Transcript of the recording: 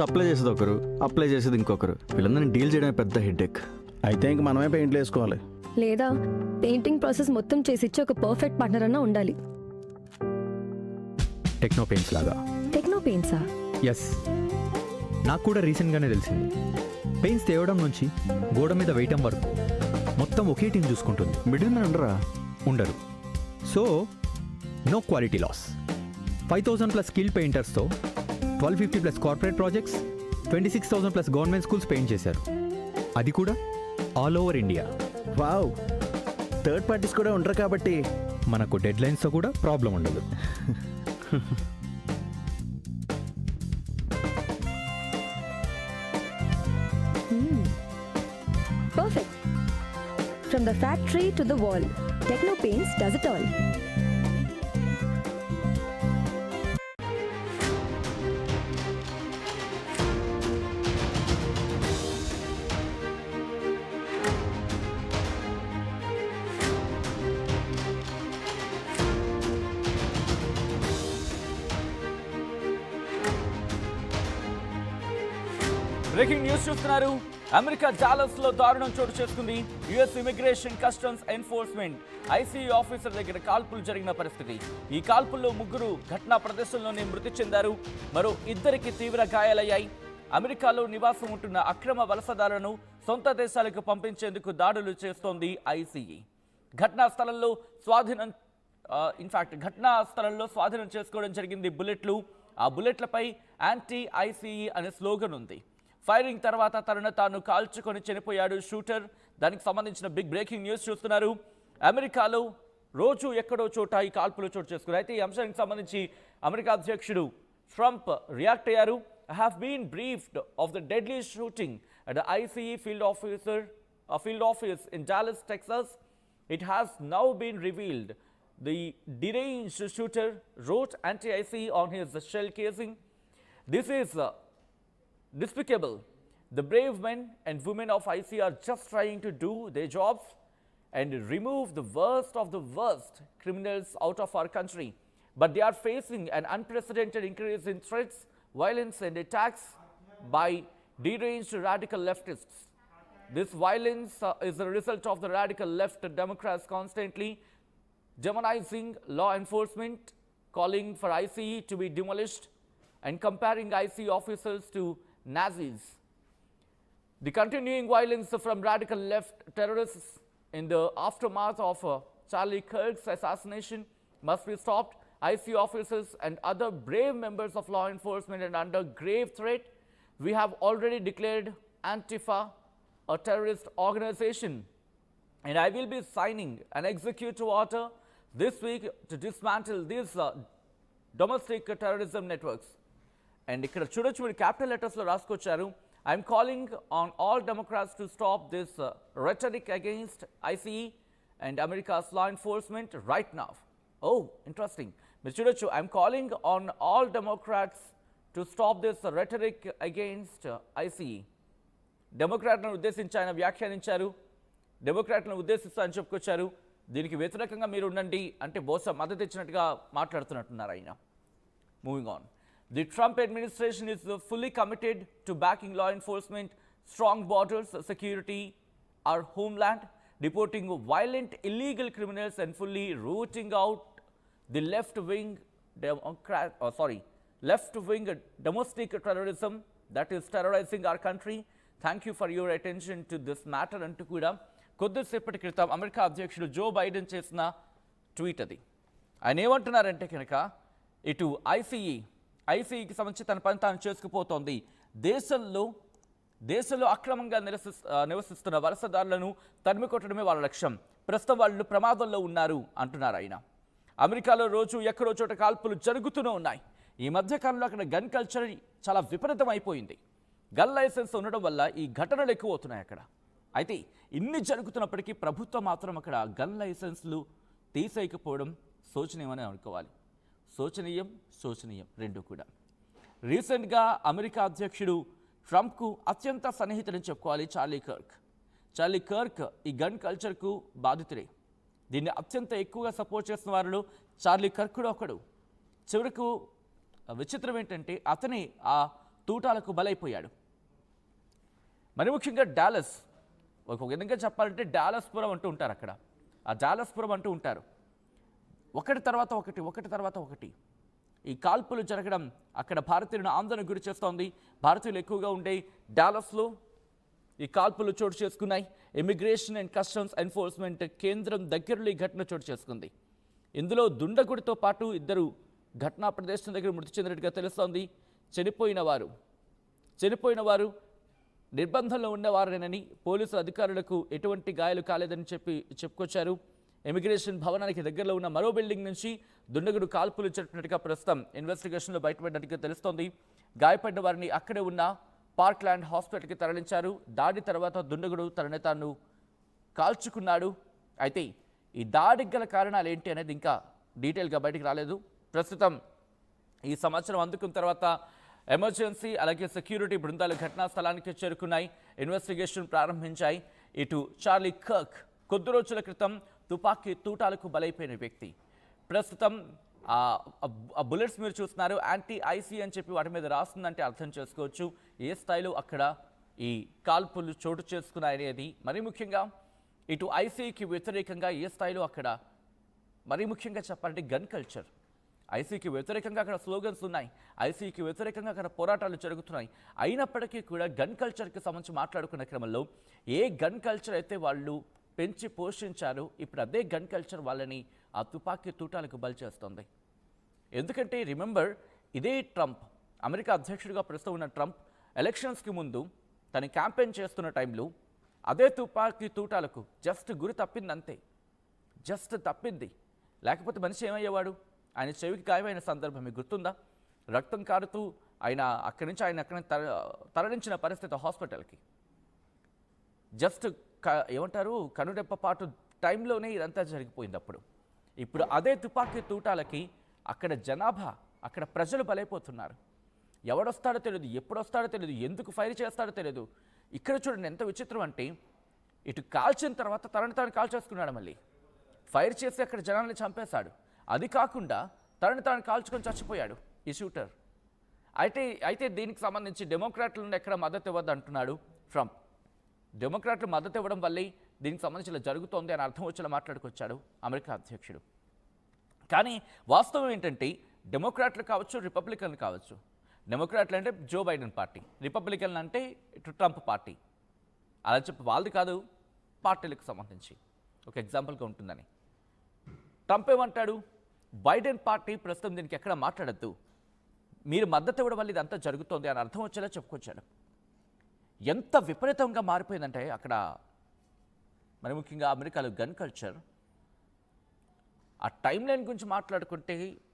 Apply చేసేది ఒకరు, apply చేసేది ఇంకొకరు. వీళ్ళందరినీ డీల్ చేయడమే పెద్ద హెడ్ఏక్. అయితే ఇంక మనమే పెయింట్లు వేసుకోవాలి. లేదా పెయింటింగ్ ప్రాసెస్ మొత్తం చేసిచ్చి ఒక పర్ఫెక్ట్ పార్ట్నర్ అన్నా ఉండాలి. టెక్నో పెయింట్స్ లాగా. టెక్నో పెయింట్సా? ఎస్, నాకు కూడా రీసెంట్గానే తెలిసింది. పెయింట్స్ తేవడం నుంచి గోడ మీద వేయటం వరకు మొత్తం ఒకే టీం చూసుకుంటుంది. మిడిల్ మ్యాన్ ఉండరు. So no quality loss. 5,000 plus skill పెయింటర్స్తో 1,250 plus corporate projects, 26,000 plus government schools paint చేశారు. అది కూడా all over India. Wow, third parties కూడా ఉండరు కాబట్టి మనకు డెడ్ లైన్స్తో కూడా ప్రాబ్లం ఉండదు. Perfect. From the factory to the wall, Techno Paints does it all. Breaking news చూస్తున్నారు. అమెరికా డాలస్ లో దారుణం చోటు చేసుకుంది. US immigration customs enforcement ICE officer దగ్గర కాల్పులు జరిగిన పరిస్థితి. ఈ కాల్పుల్లో 3 ఘటనా ప్రదేశంలోనే మృతి చెందారు. మరో 2కి తీవ్ర గాయాలయ్యాయి. అమెరికాలో నివాసం ఉంటున్న అక్రమ వలసదారులను సొంత దేశాలకు పంపించేందుకు దాడులు చేస్తోంది ఐసీఈ. ఘటనా స్థలంలో స్వాధీనం చేసుకోవడం జరిగింది బుల్లెట్లు. ఆ బుల్లెట్లపై యాంటీ ఐసీఈ అనే స్లోగన్ ఉంది. ఫైరింగ్ తర్వాత తనను తాను కాల్చుకొని చనిపోయాడు షూటర్. దానికి సంబంధించిన బిగ్ బ్రేకింగ్ న్యూస్ చూస్తున్నారు. అమెరికాలో రోజు ఎక్కడో చోట ఈ కాల్పులు చోటు చేసుకున్నారు. అయితే ఈ అంశానికి సంబంధించి అమెరికా అధ్యక్షుడు ట్రంప్ రియాక్ట్ అయ్యారు. I have been briefed of the deadly shooting at the ICE field office in Dallas, Texas. It has now been revealed the deranged shooter wrote anti-ICE on his shell casing. This is despicable. The brave men and women of ICE are just trying to do their jobs and remove the worst of the worst criminals out of our country. But they are facing an unprecedented increase in threats, violence and attacks by deranged radical leftists. This violence is a result of the radical left Democrats constantly demonizing law enforcement, calling for ICE to be demolished and comparing ICE officers to Nazis. The continuing violence from radical left terrorists in the aftermath of Charlie Kirk's assassination must be stopped. ICE officers and other brave members of law enforcement are under grave threat. We have already declared Antifa a terrorist organization, and I will be signing an executive order this week to dismantle these domestic terrorism networks. And ikkada chudochu meer capital letters lo raskocharu. I am calling on all Democrats to stop this rhetoric against ICE and America's law enforcement right now. Oh, interesting. Mr. Chudochu, I'm calling on all Democrats to stop this rhetoric against ICE. డెమోక్రాట్లను ఉద్దేశించి ఆయన వ్యాఖ్యానించారు. డెమోక్రాట్లను ఉద్దేశిస్తూ ఆయన చెప్పుకొచ్చారు, దీనికి వ్యతిరేకంగా మీరు ఉండండి అంటే బహుశా మద్దతు ఇచ్చినట్టుగా మాట్లాడుతున్నట్టున్నారు ఆయన. Moving on. The Trump administration is fully committed to backing law enforcement, strong borders, security, our homeland, deporting violent illegal criminals and fully rooting out the left-wing domestic terrorism that is terrorizing our country. Thank you for your attention to this matter అంటూ కూడా కొద్దిసేపటి క్రితం America అధ్యక్షుడు Joe Biden చేసిన tweet అది. ఆయన ఏమంటున్నారంటే కనుక ఇటు ఐసీఈకి సంబంధించి తన పని తాను చేసుకుపోతోంది. దేశంలో అక్రమంగా నివసిస్తున్న వలసదారులను తరిమి కొట్టడమే వాళ్ళ లక్ష్యం. ప్రస్తుతం వాళ్ళు ప్రమాదంలో ఉన్నారు అంటున్నారు ఆయన. అమెరికాలో రోజు ఎక్కడో చోట కాల్పులు జరుగుతూనే ఉన్నాయి. ఈ మధ్యకాలంలో అక్కడ గన్ కల్చర్ చాలా విపరీతం అయిపోయింది. గన్ లైసెన్స్ ఉండడం వల్ల ఈ ఘటనలు ఎక్కువ అవుతున్నాయి అక్కడ. అయితే ఇన్ని జరుగుతున్నప్పటికీ ప్రభుత్వం మాత్రం అక్కడ గన్ లైసెన్స్లు తీసేయకపోవడం శోచనీయమని అనుకోవాలి. శోచనీయం రెండు కూడా. రీసెంట్గా అమెరికా అధ్యక్షుడు ట్రంప్కు అత్యంత సన్నిహితుడని చెప్పుకోవాలి చార్లీ కర్క్ ఈ గన్ కల్చర్కు బాధితుడే. దీన్ని అత్యంత ఎక్కువగా సపోర్ట్ చేస్తున్న వారిలో చార్లీ కర్క్ కూడా ఒకడు. చివరకు విచిత్రం ఏంటంటే అతనే ఆ తూటాలకు బలైపోయాడు. మరి ముఖ్యంగా డాలస్, ఒక విధంగా చెప్పాలంటే డాలస్పురం అంటూ ఉంటారు అక్కడ. ఆ డాలస్పురం అంటూ ఉంటారు. ఒకటి తర్వాత ఒకటి ఈ కాల్పులు జరగడం అక్కడ భారతీయులను ఆందోళనకు గురి చేస్తోంది. భారతీయులు ఎక్కువగా ఉండే డాలస్లో ఈ కాల్పులు చోటు చేసుకున్నాయి. ఇమిగ్రేషన్ అండ్ కస్టమ్స్ ఎన్ఫోర్స్మెంట్ కేంద్రం దగ్గరలో ఈ ఘటన చోటు చేసుకుంది. ఇందులో దుండగుడితో పాటు ఇద్దరు ఘటనా ప్రదేశం దగ్గర మృతి చెందినట్టుగా తెలుస్తోంది. చనిపోయిన వారు నిర్బంధంలో ఉన్నవారేనని పోలీసు అధికారులకు ఎటువంటి గాయాలు కాలేదని చెప్పుకొచ్చారు. ఇమిగ్రేషన్ భవనానికి దగ్గరలో ఉన్న మరో బిల్డింగ్ నుంచి దుండగుడు కాల్పులు జరిపినట్టుగా ప్రస్తుతం ఇన్వెస్టిగేషన్లో బయటపడినట్టుగా తెలుస్తోంది. గాయపడిన వారిని అక్కడే ఉన్న పార్క్లాండ్ హాస్పిటల్కి తరలించారు. దాడి తర్వాత దుండగుడు తనని తాను కాల్చుకున్నాడు. అయితే ఈ దాడికి గల కారణాలు ఏంటి అనేది ఇంకా డీటెయిల్గా బయటికి రాలేదు. ప్రస్తుతం ఈ సమాచారం అందుకున్న తర్వాత ఎమర్జెన్సీ అలాగే సెక్యూరిటీ బృందాలు ఘటనా స్థలానికి చేరుకున్నాయి. ఇన్వెస్టిగేషన్ ప్రారంభించాయి. ఇటు చార్లీ కర్క్ కొద్ది రోజుల క్రితం తుపాకీ తూటాలకు బలైపోయిన వ్యక్తి. ప్రస్తుతం ఆ బుల్లెట్స్ మీరు చూస్తున్నారు, యాంటీ ఐసీ అని చెప్పి వాటి మీద రాస్తుందంటే అర్థం చేసుకోవచ్చు ఏ స్థాయిలో అక్కడ ఈ కాల్పులు చోటు చేసుకున్నాయనేది. మరీ ముఖ్యంగా ఇటు ఐసీకి వ్యతిరేకంగా ఏ స్థాయిలో అక్కడ, మరీ ముఖ్యంగా చెప్పాలంటే గన్ కల్చర్. ఐసీకి వ్యతిరేకంగా అక్కడ స్లోగన్స్ ఉన్నాయి, ఐసీకి వ్యతిరేకంగా అక్కడ పోరాటాలు జరుగుతున్నాయి. అయినప్పటికీ కూడా గన్ కల్చర్కి సంబంధించి మాట్లాడుకున్న క్రమంలో ఏ గన్ కల్చర్ అయితే వాళ్ళు పెంచి పోషించారు, ఇప్పుడు అదే గన్ కల్చర్ వాళ్ళని ఆ తుపాకీ తూటాలకు బలి చేస్తుంది. ఎందుకంటే రిమెంబర్, ఇదే ట్రంప్, అమెరికా అధ్యక్షుడిగా ప్రస్తుతం ఉన్న ట్రంప్ ఎలక్షన్స్కి ముందు తను క్యాంపెయిన్ చేస్తున్న టైంలో అదే తుపాకీ తూటాలకు జస్ట్ గురి తప్పిందంతే, జస్ట్ తప్పింది. లేకపోతే మనిషి ఏమయ్యేవాడు? ఆయన చెవికి గాయమైన సందర్భం మీకు గుర్తుందా? రక్తం కారుతూ ఆయన అక్కడి నుంచి తరలించిన పరిస్థితి హాస్పిటల్కి. జస్ట్ ఏమంటారు, కనురెప్పపాటు టైంలోనే ఇదంతా జరిగిపోయింది. ఇప్పుడు అదే తుపాకీ తూటాలకి అక్కడ జనాభా, అక్కడ ప్రజలు బలైపోతున్నారు. ఎవడొస్తాడో తెలియదు, ఎప్పుడొస్తాడో తెలియదు, ఎందుకు ఫైర్ చేస్తాడో తెలియదు. ఇక్కడ చూడండి ఎంత విచిత్రం అంటే, ఇటు కాల్చిన తర్వాత తనని తాను కాల్చేసుకున్నాడు, మళ్ళీ ఫైర్ చేసి అక్కడ జనాల్ని చంపేశాడు. అది కాకుండా తనని తాను కాల్చుకొని చచ్చిపోయాడు ఈ షూటర్. అయితే దీనికి సంబంధించి డెమోక్రాట్లను ఎక్కడ మద్దతు ఇవ్వద్దు అంటున్నాడు ట్రంప్. డెమోక్రాట్లు మద్దతు ఇవ్వడం వల్లే దీనికి సంబంధించి ఇలా జరుగుతోంది అని అర్థం వచ్చేలా మాట్లాడుకొచ్చాడు అమెరికా అధ్యక్షుడు. కానీ వాస్తవం ఏంటంటే, డెమోక్రాట్లు కావచ్చు, రిపబ్లికన్లు కావచ్చు, డెమోక్రాట్లు అంటే జో బైడెన్ పార్టీ, రిపబ్లికన్లు అంటే ఇటు ట్రంప్ పార్టీ. అలా చెప్పి వాళ్ళది కాదు, పార్టీలకు సంబంధించి ఒక ఎగ్జాంపుల్గా ఉంటుందని. ట్రంప్ ఏమంటాడు, బైడెన్ పార్టీ ప్రస్తుతం దీనికి ఎక్కడ మాట్లాడద్దు, మీరు మద్దతు ఇవ్వడం వల్ల ఇదంతా జరుగుతోంది అని అర్థం వచ్చేలా చెప్పుకొచ్చాడు. ఎంత విపరీతంగా మారిపోయిందంటే అక్కడ, మరి ముఖ్యంగా అమెరికాలో గన్ కల్చర్. ఆ టైం లైన్ గురించి మాట్లాడుకుంటే